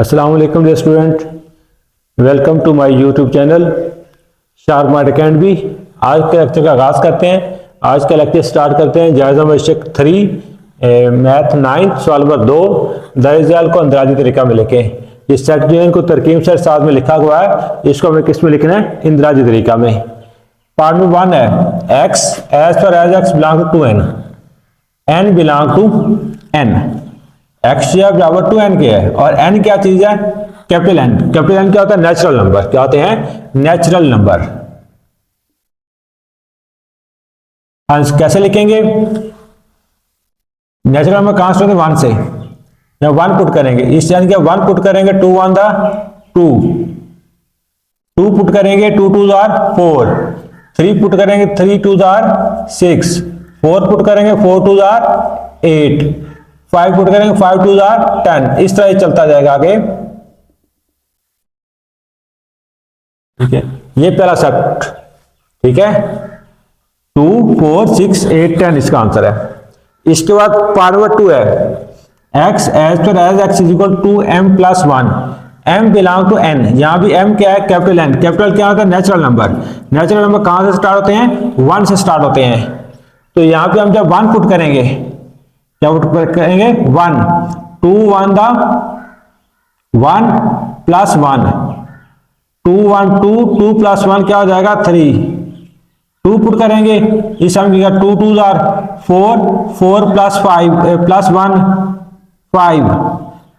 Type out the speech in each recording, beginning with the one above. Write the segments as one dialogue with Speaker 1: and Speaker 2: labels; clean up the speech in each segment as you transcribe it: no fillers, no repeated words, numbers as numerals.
Speaker 1: अस्सलाम वालेकुम dear student, welcome to my YouTube channel sharp mind academy. आज के लेक्चर का आगाज़ करते हैं। आज का लेक्चर स्टार्ट करते हैं जायज़ा मशक 3 मैथ 9 सवाल नंबर 2 दरियाल को अंदाजी तरीका में लिखें। इस सेट जो है इनको तरकीब से साथ में लिखा हुआ है, इसको हमें किस में लिखना है? इंदराजी तरीका में। पार्ट में 1 है x as per as x belong to N, N belong to N. एक्स जो है बराबर टू एन के है और एन क्या चीज है? Capital N. कैपिटल एन क्या होता है? Natural number. क्या होते हैं? Natural number. कैसे लिखेंगे? नेचुरल नंबर कहां से होते हैं? 1 से। जब 1 पुट करेंगे इस यानी कि 1 पुट करेंगे 2 1 दा 2, 2 पुट करेंगे 2 2 जार 4, 3 पुट करेंगे 3 2 जार 6, 4 पुट करेंगे 4 2 जार 8, 5 पुट करेंगे 5 2 जार 10। इस तरह चलता जाएगा आगे। ठीक है, ये पहला सेट। ठीक है, 2 4 6 8 10 इसका आंसर है। इसके बाद पार्ट नंबर 2 है x as per as x is equal to M plus 1, M belong to N. यहां भी एम क्या है? Capital N. कैपिटल क्या होता है? Natural number. नेचुरल नंबर कहां से स्टार्ट होते हैं? 1 से स्टार्ट होते हैं। तो यहां पे हम जब 1 पुट करेंगे क्या पुट करेंगे? 1 2 1 दा 1 प्लस 1, 2 1 2 2 प्लस 1 क्या हो जाएगा? 3। 2 पुट करेंगे इस हम 2 2 जार 4, 4 प्लस 5 प्लस 1 5।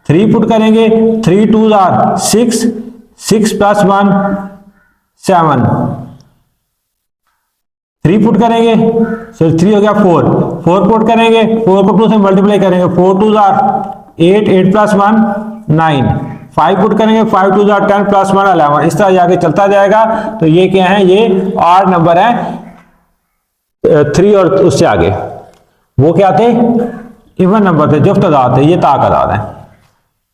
Speaker 1: 3 पुट करेंगे 3 2 जार 6, 6 प्लस 1 7। 3 पुट करेंगे सो 3 हो गया 4, 4 पुट करेंगे 4 को 2 से मल्टीप्लाई करेंगे 4 2 जार 8, 8 प्लस 1 9। 5 पुट करेंगे 5 2 जार 10 प्लस 1 11। इस तरह जाके चलता जाएगा। तो ये क्या है? ये ऑड नंबर है 3 और उससे आगे वो क्या थे? इवन नंबर थे, जुफ्त अदाद थे। ये ताक अदाद है।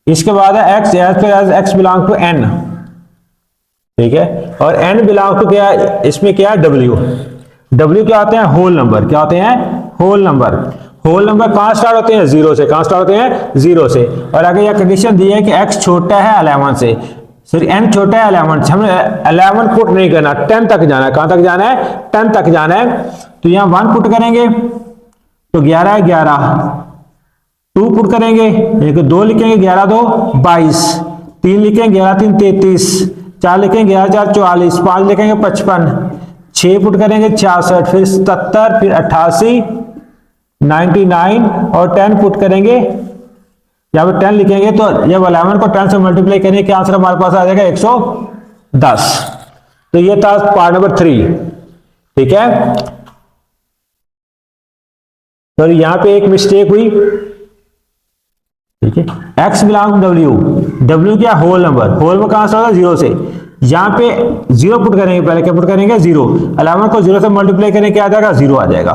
Speaker 1: इसके बाद है x as per as x belong to N. ठीक है, और एन बिलोंग टू क्या है? इसमें क्या है? डब्ल्यू। डब्ल्यू क्या होते हैं? Whole number. क्या होते हैं? Whole number. होल नंबर कहां स्टार्ट होते हैं? 0 से। कहां स्टार्ट होते हैं? 0 से। और आगे यह कंडीशन दी है कि x छोटा है 11 से, सॉरी n छोटा है 11 से। हमें 11 पुट नहीं करना, 10 तक जाना है। कहां तक जाना है? 10 तक जाना है। तो यहां 1 पुट करेंगे तो 11 है 11, 2 पुट करेंगे 2 लिखेंगे 11 2 22, 3 लिखेंगे 11 3 33, 4 लिखेंगे 11 4 44, 5 लिखेंगे 55, 6 पुट करेंगे 66, फिर 77, फिर 88 99 और 10 पुट करेंगे। यहाँ पे 10 लिखेंगे तो जब 11 को 10 से मल्टीप्लाई करेंगे क्या आंसर हमारे पास आ जाएगा? 110। तो ये था पार्ट नंबर 3। ठीक है, तो यहाँ पे एक मिस्टेक हुई। ठीक है, X belong to W. W क्या? Whole number. होल में कहां से होगा? 0 से। यहाँ पे 0 पुट करेंगे, पहले क्या पुट करेंगे? 0। 11 को 0 से मल्टीप्लाई करेंगे क्या आ जाएगा? 0 आ जाएगा।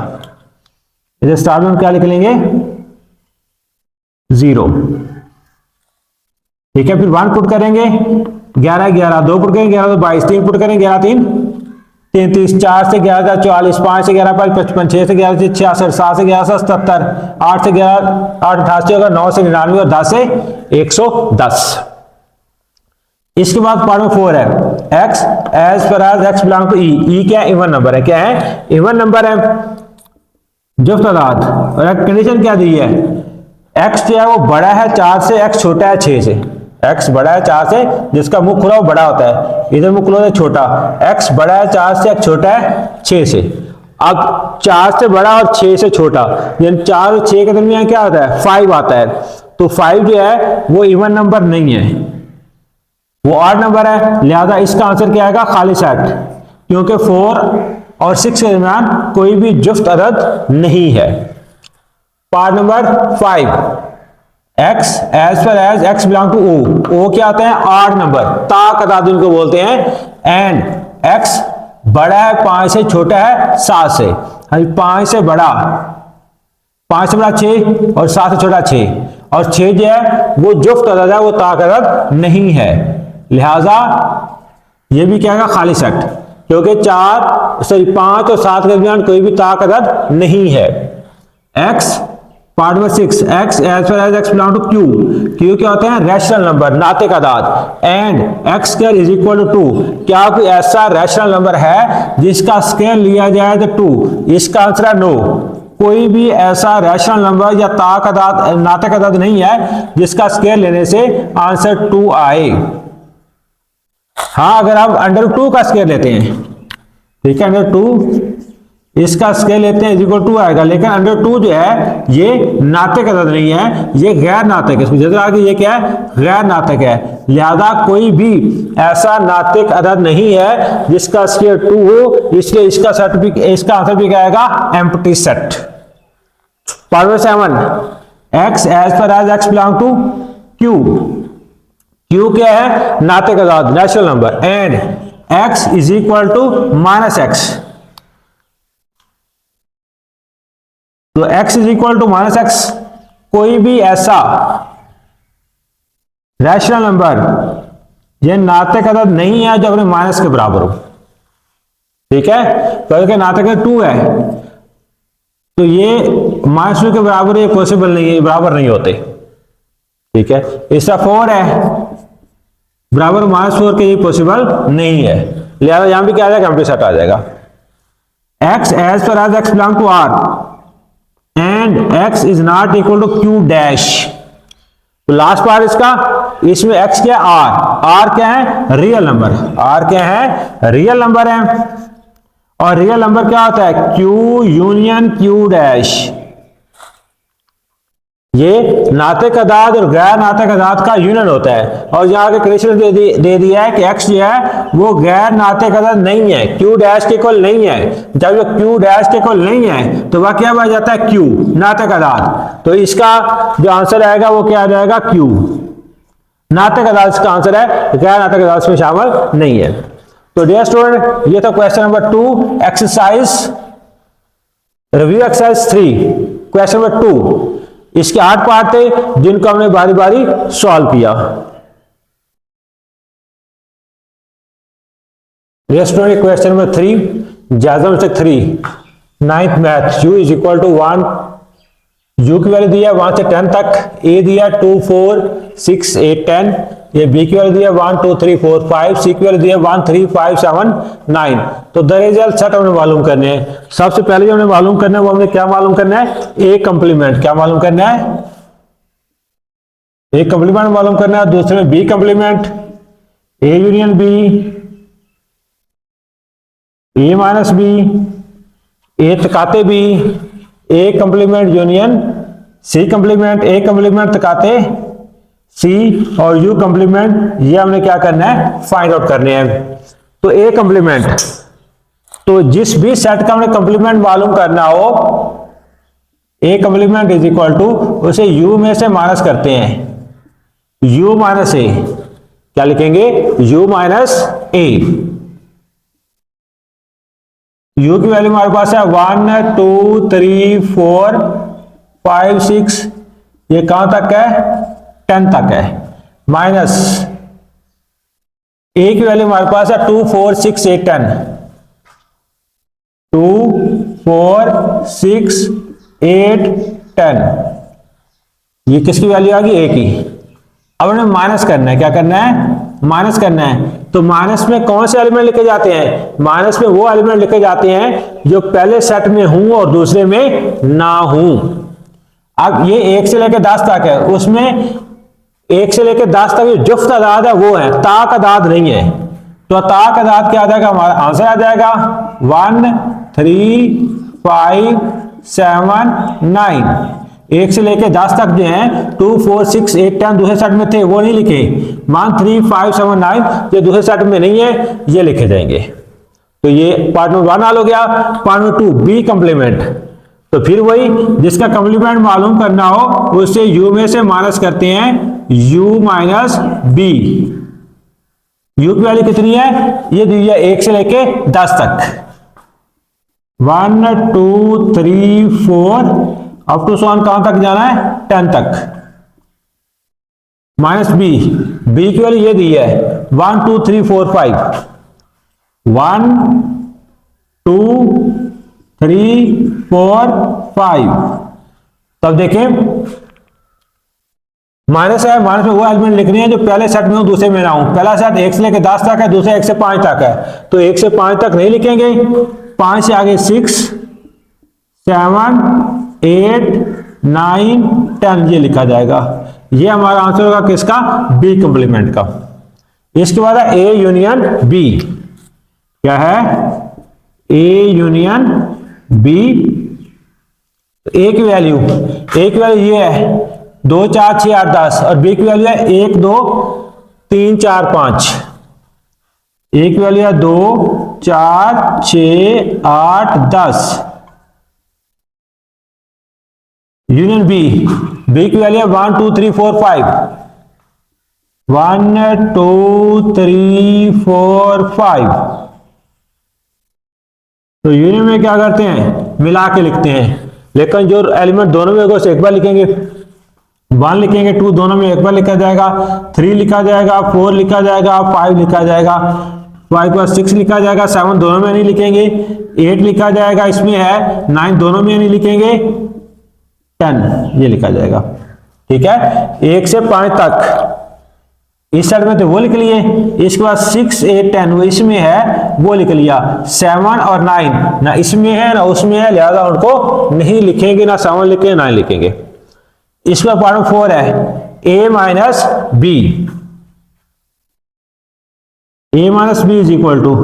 Speaker 1: इधर स्टार्ट में क्या लिख लेंगे? 0। ठीक है, फिर 1 पुट करेंगे 11 11, 2 पुट करेंगे 11 2 22, 3 पुट करेंगे 11 3 33, 4 से 11 44, 5 से 11 5 55, 6 से 11 66, 7 से 11 77, 8 से 11 8 88 होगा, 9 से 99 और 10 से 110। इसके बाद पार्ट में 4 है x as per as x belong to E. E क्या है? इवन नंबर है। क्या है? इवन नंबर है, जुफ्त अदाद। और कंडीशन क्या दी है? x जो है वो बड़ा है 4 से, x छोटा है 6 से। x बड़ा है 4 से, जिसका मुख खुला वो बड़ा होता है, इधर मुख खुला है छोटा। x बड़ा है 4 से, x छोटा है 6 से। अब 4 से बड़ा और 6 से छोटा, यानी 4 और 6 के दरमियान क्या आता है? 5 आता है। तो 5 जो है वो इवन नंबर नहीं है, वो ऑड नंबर है। लिहाजा इसका आंसर क्या आएगा? खाली सेट, क्योंकि 4 और 6 के दरमियान कोई भी जुफ्त अदद नहीं है। Part number 5 X as per as x belong to O. O क्या आता है? ऑड नंबर, ताक अदाद उनको बोलते हैं। एंड एक्स बड़ा है 5 से, छोटा है 7 से। 5 से बड़ा 6 और 7 से छोटा 6, और 6 जो है वो जुफ्त अदद है, वो ताक अदद नहीं है। लिहाजा ये भी क्या है? खाली सेट, क्योंकि 5 और 7 के दरमियान कोई भी ताक अदद नहीं है। x part number 6, x as far as x belong to q, q क्या होते हैं? रैशनल नंबर, नाते का दाद। And x square is equal to 2, क्या कोई ऐसा रैशनल नंबर है जिसका स्क्वायर लिया जाए तो 2? इसका आंसर है नो। कोई भी ऐसा रैशनल नंबर या नाते का दाद नहीं है जिसका स्क्वायर लेने से आंसर 2 आए। हाँ, अगर आप अंडर 2 का स्क्वायर लेते हैं, ठीक है, अंडर 2 इसका स्केल लेते हैं इक्वल 2 आएगा, लेकिन अंडर 2 जो है ये नाते का अदद नहीं है, ये गैर नातिक है। इसमें आगे ये क्या है? गैर नातिक है। लिहाजा कोई भी ऐसा नातिक अदद नहीं है जिसका स्केल 2 हो, इसलिए इसका आंसर भी क्या आएगा? Empty set. Part number 7, x as per as x belong to q, q क्या है? नातिक अदद, natural number. And x is equal to -x, तो x is equal to -x, कोई भी ऐसा रैशनल नंबर ये नातिक अदद नहीं है जो अपने माइनस के बराबर हो, ठीक है। तो नातिक अदद 2 है, तो ये -2 के बराबर ये पॉसिबल नहीं है, बराबर नहीं होते, ठीक है। इसका 4 है, बराबर -4 के ये पॉसिबल नहीं है, लिहाजा यहां भी क्या आ जाएगा? एम्प्टी सेट आ जाएगा। x as per as x belong to r and x is not equal to q dash, तो लास्ट पार्ट इसका, इसमें x क्या है? r क्या है? रियल नंबर, r क्या है? रियल नंबर है। और रियल नंबर क्या होता है? q union q dash. ये नातिक अदाद और गैर नातिक अदाद का यूनियन होता है, और यहाँ के कंडीशन दे दिया है कि x जो है वो गैर नातिक अदाद नहीं है, q डैश के इक्वल नहीं है। जब ये q डैश के इक्वल नहीं है तो वह क्या बन जाता है? q, नातिक अदाद। तो इसका जो आंसर आएगा वो क्या आ जाएगा? q, नातिक अदाद इसका आंसर है, गैर नातिक अदाद इसमें शामिल नहीं है। तो डियर स्टूडेंट, ये था question number 2, exercise review exercise 3, question number 2। इसके 8 पार्ट थे जिनको हमने बारी बारी सॉल्व किया। क्वेश्चन नंबर 3, जायजा mistake 3, 9th math, u is equal to 1, u की वैल्यू दिया 1 से 10 तक, a दिया 2 4 6 8 10, ये b की वैल्यू दिया 1 2 3 4 5, c की वैल्यू दिया 1 3 5 7 9। तो द रिजल्ट सेट हमने मालूम करने हैं। सबसे पहले जो हमने मालूम करना है वो हमने क्या मालूम करना है? a complement. क्या मालूम करना है? a कंप्लीमेंट मालूम करना है। दूसरे में b complement, a union b, a minus b, a तकाते b, a complement union c complement, a complement तकाते c, और u कंप्लीमेंट, ये हमने क्या करना है? फाइंड आउट करने हैं। तो a कंप्लीमेंट, तो जिस भी सेट का हमने कंप्लीमेंट मालूम करना हो, a complement is equal to उसे u में से माइनस करते हैं, u माइनस a, क्या लिखेंगे? u minus a। u की वैल्यू हमारे पास है 1 2 3 4 5 6, ये कहां तक है? 10 तक है। माइनस a की वैल्यू हमारे पास है 2 4 6 8 10, 2 4 6 8 10, ये किसकी वैल्यू आ गई? a की। अब हमें माइनस करना है। क्या करना है? माइनस करना है। तो माइनस में कौन से एलिमेंट लिखे जाते हैं? माइनस में वो एलिमेंट लिखे जाते हैं जो पहले सेट में हूं और दूसरे में ना हूं। अब ये 1 से लेकर 10 तक है, उसमें 1 से लेकर 10 तक जो जुफ्त आदाद है वो है, ताक आदाद नहीं है। तो ताक आदाद क्या आ जाएगा? हमारा आंसर आ जाएगा 1 3 5 7 9। 1 से लेकर 10 तक जो है 2 4 6 8 10 दूसरे सेट में थे, वो नहीं लिखे। 1 3 5 7 9 ये दूसरे सेट में नहीं है, ये लिखे जाएंगे। तो ये पार्ट नंबर 1 हल हो गया। पार्ट नंबर 2 बी कंप्लीमेंट, तो फिर वही जिसका कंप्लीमेंट मालूम करना हो उससे u में से माइनस करते हैं, u माइनस b। u की वैल्यू कितनी है? ये दी है 1 से लेके 10 तक, 1 2 3 4 अप टू सोन कहां तक जाना है? 10 तक। माइनस b, b की वैल्यू ये दी है 1 2 3 4 5, 1 2 3 4 5, तो अब देखिए माइनस है, माइनस में वो एलिमेंट लिखने हैं जो पहले सेट में हूं दूसरे में ना हूं। पहला सेट 1 से लेकर 10 तक है, दूसरा 1 से 5 तक है, तो 1 से 5 तक नहीं लिखेंगे, 5 से आगे 6 7 8 9 10 ये लिखा जाएगा। ये हमारा आंसर होगा किसका, बी कंप्लीमेंट का। इसके बाद है ए यूनियन बी। क्या है, ए यूनियन बी। ए की वैल्यू ये है 2 4 6 8 10 और बी की वैल्यू है 1 2 3 4 5। ए की वैल्यू है 2 4 6 8 10 यूनियन बी। बी की वैल्यू है 1 2 3 4 5 1 2 3 4 5। तो यूनियन में क्या करते हैं, मिला के लिखते हैं, लेकिन जो एलिमेंट दोनों में होगा उसे एक बार लिखेंगे, 1 लिखेंगे, 2 दोनों में एक बार लिखा जाएगा, 3 लिखा जाएगा, 4 लिखा जाएगा, 5 लिखा जाएगा, 5 के बाद 6 लिखा जाएगा, 7 दोनों में नहीं लिखेंगे, 8 लिखा जाएगा, इसमें है 9 दोनों में नहीं लिखेंगे, 10 ये लिखा जाएगा। ठीक है, 1 से 5 तक इस साइड में तो वो लिख लिए, इसके बाद 6 8 10 वो इसमें है वो लिख लिया, 7 और 9 ना इसमें है ना उसमें है, लिहाजा उनको नहीं लिखेंगे, ना 7 लिखेंगे ना लिखेंगे। इसका पार्ट में 4 है a minus B. a minus B is equal to,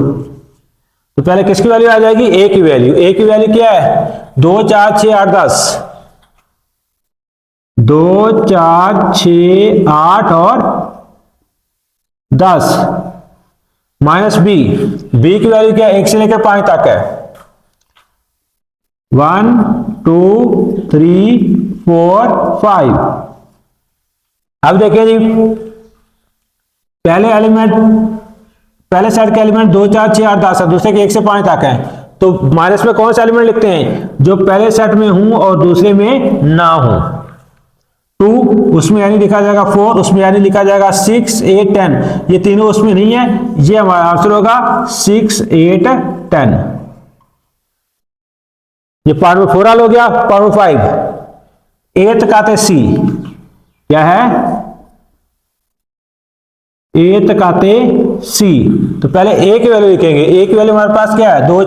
Speaker 1: तो पहले किसकी वैल्यू आ जाएगी, a की वैल्यू। a की वैल्यू क्या है, 2 4 6 8 10, 2 4 6 8 और 10 माइनस बी। बी की वैल्यू क्या है, 1 से लेकर 5 तक है, 1 2 3 4 5। अब देखिए जी, पहले सेट के एलिमेंट 2 4 6 8 10 है, दूसरे के 1 से 5 तक है, तो माइनस में कौन सा एलिमेंट लिखते हैं, जो पहले सेट में हूं और दूसरे में ना हूं। 2 उसमें यानी लिखा जाएगा, 4 उसमें यानी लिखा जाएगा, 6 8 10 ये तीनों उसमें नहीं है, ये हमारा आंसर होगा 6 8 10। ये पार्ट में 4 हल हो गया। पार्ट में 5 8 काते सी, क्या है, 8 काते सी। तो पहले ए की वैल्यू लिखेंगे, ए की वैल्यू हमारे पास क्या है, 2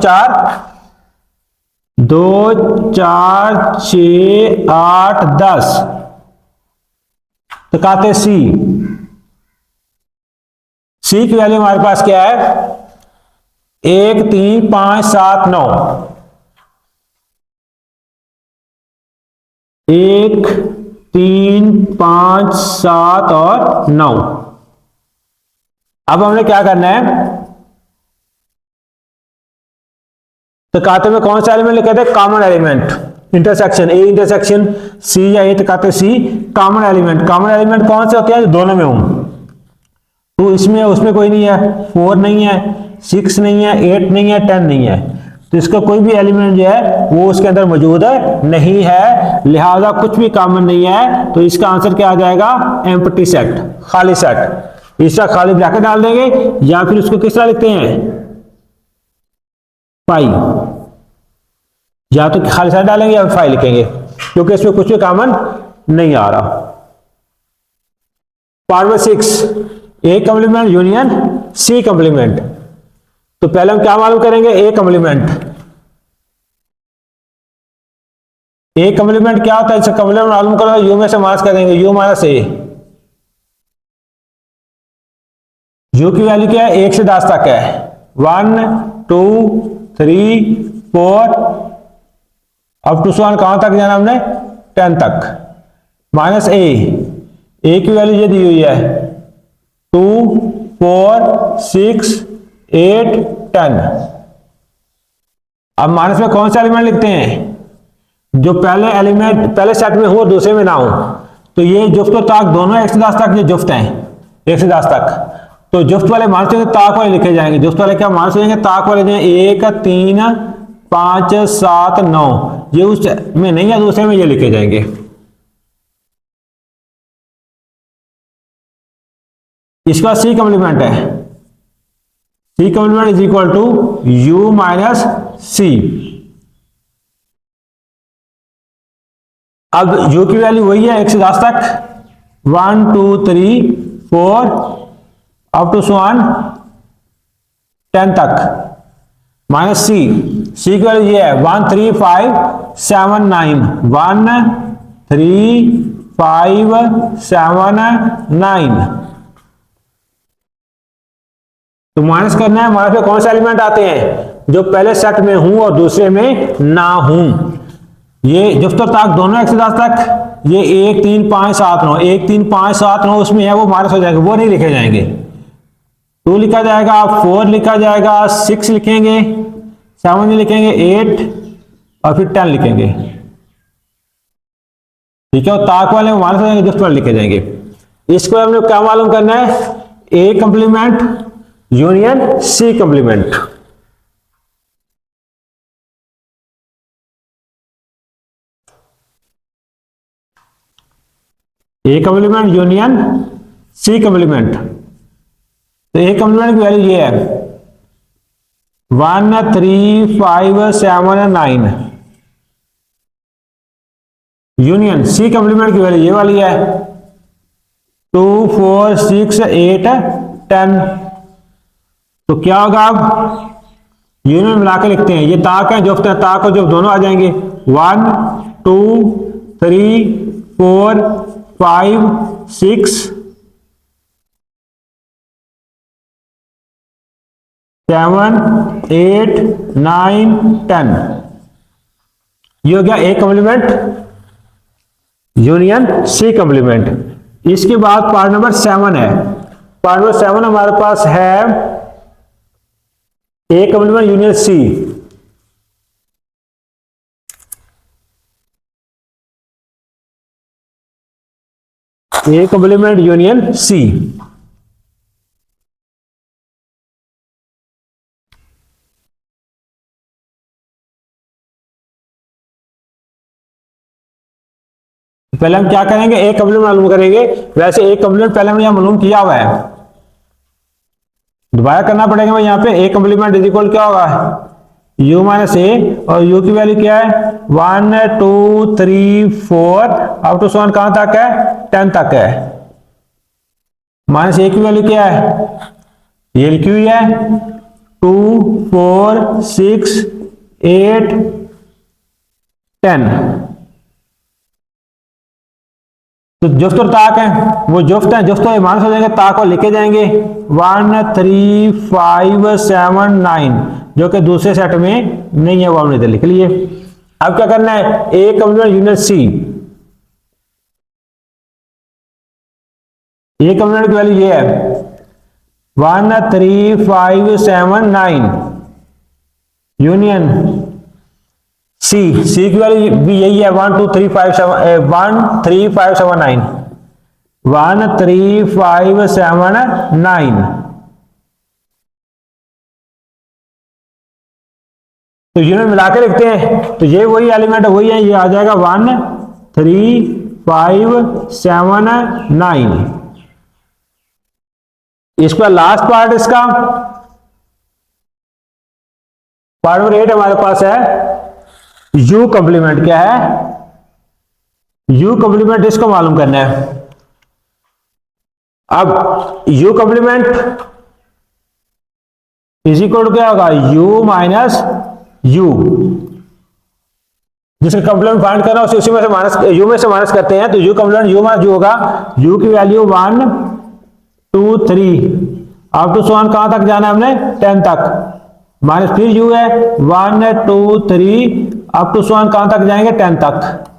Speaker 1: 4 6 8 10, तो काते सी। सी की वैल्यू हमारे पास क्या है, 1 3 5 7 9, 1 3 5 7 और 9। अब हमने क्या करना है, तो काते में कौन सा एलिमेंट लिखे थे, common element, intersection A intersection C या ए काते C, common element. Common element कौन से होते हैं, दोनों में हूं, तो इसमें उसमें कोई नहीं है, 4 नहीं है, 6 नहीं है, 8 नहीं है, 10 नहीं है, तो इसका कोई भी एलिमेंट जो है वो उसके अंदर मौजूद है नहीं है, लिहाजा कुछ भी कॉमन नहीं है। तो इसका आंसर क्या आ जाएगा, एम्प्टी सेट, खाली सेट। इसका खाली ब्रैकेट डाल देंगे, या फिर उसको किस तरह लिखते हैं, पाई, या तो खाली सेट डालेंगे या फाई लिखेंगे, क्योंकि इसमें कुछ भी कॉमन नहीं आ रहा। पार्ट में 6 A complement union C complement. तो पहले हम क्या मालूम करेंगे, ए कॉम्प्लीमेंट। ए कॉम्प्लीमेंट क्या होता है, इससे कॉम्प्लीमेंट मालूम करो, यू में से माइनस कर देंगे, यू माइनस ए। यू की वैल्यू क्या है, 1 से 10 तक है, 1 2 3 4 अब टू 1 कहां तक जाना हमने, 10 तक, माइनस ए की वैल्यू ये दी हुई है 2 4 6 8 10। अब माइनस में कौन सा एलिमेंट लिखते हैं, जो पहले एलिमेंट पहले सेट में हो और दूसरे में ना हो। तो ये जुफ्त और ताक दोनों 1 से 10 तक ये जुफ्त हैं, 1 से 10 तक। तो जुफ्त वाले माइनस में ताक वाले लिखे जाएंगे, जुफ्त वाले क्या माइनस जाएंगे, ताक वाले जाएंगे 1 3 5 7 9, ये उस में नहीं है, दूसरे में ये लिखे जाएंगे। इसका सी कॉम्प्लीमेंट है, C complement is equal to U minus C. अब यू की वैल्यू वही है 1 से 10 तक, 1 2 3 4 अप टू 10 तक, माइनस सी, सी की वैल्यू ये है 1 3 5 7 9, 1 3 5 7 9। तो माइनस करना है, माइनस में कौन से एलिमेंट आते हैं, जो पहले सेट में हूं और दूसरे में ना हूं। ये जुफ्त और ताक दोनों 1 से 10 तक, ये 1 3 5 7 9, 1 3 5 7 9 उसमें है, वो माइनस हो जाएगा, वो नहीं लिखे जाएंगे। 2 लिखा जाएगा, 4 लिखा जाएगा, 6 लिखेंगे, 7 नहीं लिखेंगे, 8 और फिर 10 लिखेंगे। ठीक है, और ताक वाले में माइनस हो जाएंगे, जुफ्त वाले लिखे जाएंगे। इसको हमने क्या मालूम करना है, ए कंप्लीमेंट यूनियन सी कंप्लीमेंट। ए कंप्लीमेंट यूनियन सी कंप्लीमेंट। तो ए कंप्लीमेंट की वैल्यू ये है 1 3 5 7 9, यूनियन सी कंप्लीमेंट की वैल्यू ये वाली है 2 4 6 8 10। तो क्या होगा, अब यूनियन मिला के लिखते हैं, ये ताक है, जुफ्त है, ताक और जुफ्त दोनों आ जाएंगे, 1 2 3 4 5 6 7 8 9 10। ये हो गया ए कंप्लीमेंट यूनियन सी कंप्लीमेंट। इसके बाद पार्ट नंबर 7 है। पार्ट नंबर 7 हमारे पास है ए कंप्लीमेंट यूनियन सी। ए कंप्लीमेंट यूनियन सी। पहले हम क्या करेंगे, ए कंप्लीमेंट मालूम करेंगे। वैसे ए कंप्लीमेंट पहले हमने यहां मालूम किया हुआ है, दोबारा करना पड़ेगा। भाई यहाँ पे ए कंप्लीमेंट इज इक्वल क्या होगा, u माइनस ए, और u की वैल्यू क्या है 1 2 3 4 अप टू 1 कहां तक है, 10 तक है। माइनस ए की वैल्यू क्या है, ये लिखी हुई है 2 4 6 8 10। तो जुफ्त और ताक है, वो जुफ्त है, जुफ्त और माइनस हो जाएंगे, ताक और लिखे जाएंगे 1 3 5 7 9, जो कि दूसरे सेट में नहीं है, वो हमने इधर लिख लिए। अब क्या करना है, ए कंप्लीमेंट यूनियन सी। ए कंप्लीमेंट की वैल्यू ये है 1 3 5 7 9 यूनियन सी। सी की वैल्यू भी यही है 1 2 3 5 7 1 3 5 7 9 1 3 5 7 9। तो यूनियन मिला के लिखते हैं, तो ये वही एलिमेंट है, वही है, ये आ जाएगा 1 3 5 7 9। इसका लास्ट पार्ट, इसका पार्ट नंबर 8 हमारे पास है यू कंप्लीमेंट। क्या है, यू कंप्लीमेंट, इसको मालूम करना है। अब U complement is equal to क्या होगा, यू माइनस यू। जिसका कंप्लीमेंट फाइंड करना है उसी में से माइनस, यू में से माइनस करते हैं, तो you complement you minus you होगा। यू की वैल्यू 1 2 3 अप टू 1 कहां तक जाना है हमने, 10 तक, माइनस फिर यू है 1 2 3 अप टू 1 कहां तक जाएंगे, 10 तक।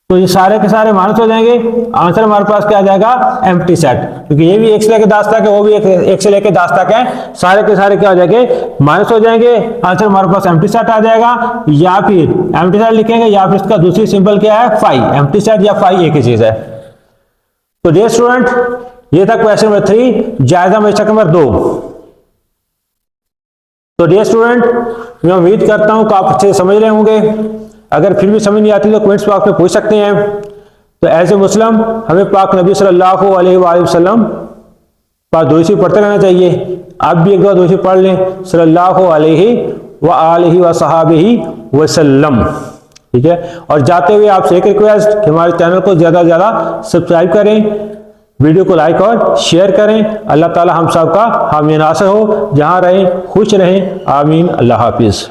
Speaker 1: तो ये सारे के सारे माइनस हो जाएंगे, आंसर हमारे पास क्या आ जाएगा, एम्प्टी सेट, क्योंकि ये भी 1 से लेकर 10 तक है, वो भी 1 से लेकर 10 तक है, सारे के सारे क्या हो जाएंगे, माइनस हो जाएंगे। आंसर हमारे पास एम्प्टी सेट आ जाएगा, या फिर एम्प्टी सेट लिखेंगे, या फिर इसका दूसरी सिंपल क्या है, फाई। एम्प्टी सेट या फाई एक ही चीज है। तो डियर स्टूडेंट, ये था क्वेश्चन नंबर 3, जायजा बेशक नंबर 2। तो डियर स्टूडेंट, मैं उम्मीद करता हूं कि आप अच्छे से समझ रहे होंगे। अगर फिर भी समझ नहीं आती तो कमेंट्स बॉक्स में पूछ सकते हैं। तो एज ए मुस्लिम हमें पाक नबी सल्लल्लाहु अलैहि वसल्लम पास दुरूद शरीफ पढ़ते रहना चाहिए। आप भी एक दो दुरूद शरीफ पढ़ लें, सल्लल्लाहु अलैहि व आलिहि व सहाबिहि वसल्लम। ठीक है। और जाते हुए आपसे एक रिक्वेस्ट कि हमारे चैनल को ज़्यादा से ज़्यादा सब्सक्राइब करें, वीडियो को लाइक और शेयर करें। अल्लाह ताला हम सब का हामी नासर हो, जहाँ रहें खुश रहें, आमीन। अल्लाह हाफिज़।